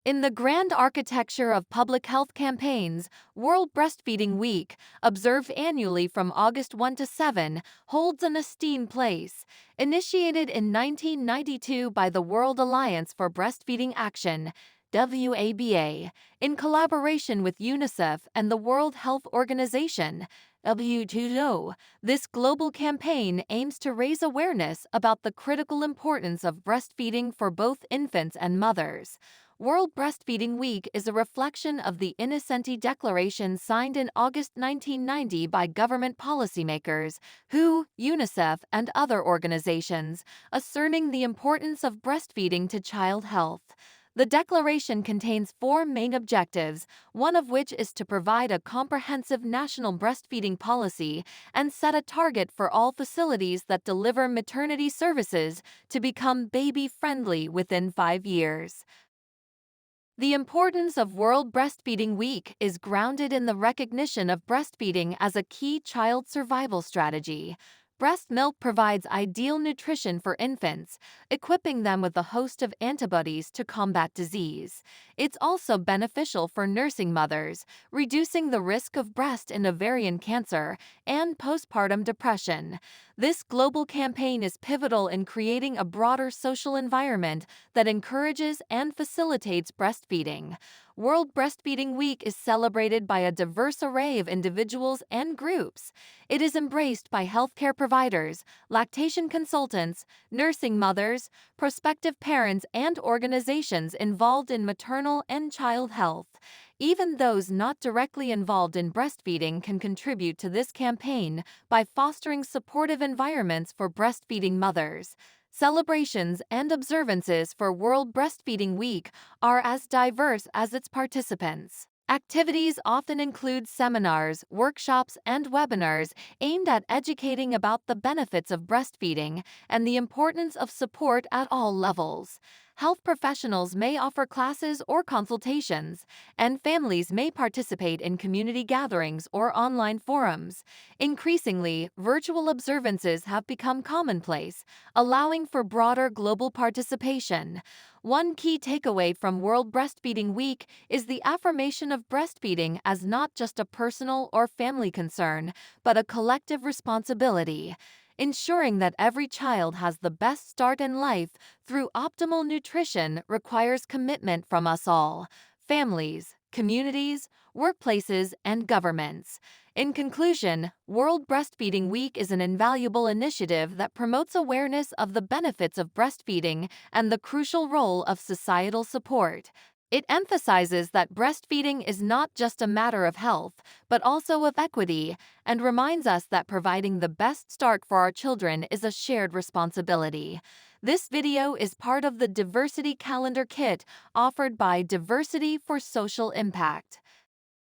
In the grand architecture of public health campaigns, World Breastfeeding Week, observed annually from August 1 to 7, holds an esteemed place. Initiated in 1992 by the World Alliance for Breastfeeding Action, WABA, in collaboration with UNICEF and the World Health Organization, WHO, this global campaign aims to raise awareness about the critical importance of breastfeeding for both infants and mothers. World Breastfeeding Week is a reflection of the Innocenti Declaration signed in August 1990 by government policymakers, WHO, UNICEF, and other organizations, asserting the importance of breastfeeding to child health. The declaration contains four main objectives, one of which is to provide a comprehensive national breastfeeding policy and set a target for all facilities that deliver maternity services to become baby-friendly within 5 years. The importance of World Breastfeeding Week is grounded in the recognition of breastfeeding as a key child survival strategy. Breast milk provides ideal nutrition for infants, equipping them with a host of antibodies to combat disease. It's also beneficial for nursing mothers, reducing the risk of breast and ovarian cancer and postpartum depression. This global campaign is pivotal in creating a broader social environment that encourages and facilitates breastfeeding. World Breastfeeding Week is celebrated by a diverse array of individuals and groups. It is embraced by healthcare providers, lactation consultants, nursing mothers, prospective parents, and organizations involved in maternal and child health. Even those not directly involved in breastfeeding can contribute to this campaign by fostering supportive environments for breastfeeding mothers. Celebrations and observances for World Breastfeeding Week are as diverse as its participants. Activities often include seminars, workshops, and webinars aimed at educating about the benefits of breastfeeding and the importance of support at all levels. Health professionals may offer classes or consultations, and families may participate in community gatherings or online forums. Increasingly, virtual observances have become commonplace, allowing for broader global participation. One key takeaway from World Breastfeeding Week is the affirmation of breastfeeding as not just a personal or family concern, but a collective responsibility. Ensuring that every child has the best start in life through optimal nutrition requires commitment from us all: families, communities, workplaces, and governments. In conclusion, World Breastfeeding Week is an invaluable initiative that promotes awareness of the benefits of breastfeeding and the crucial role of societal support. It emphasizes that breastfeeding is not just a matter of health, but also of equity, and reminds us that providing the best start for our children is a shared responsibility. This video is part of the Diversity Calendar Kit offered by Diversity for Social Impact.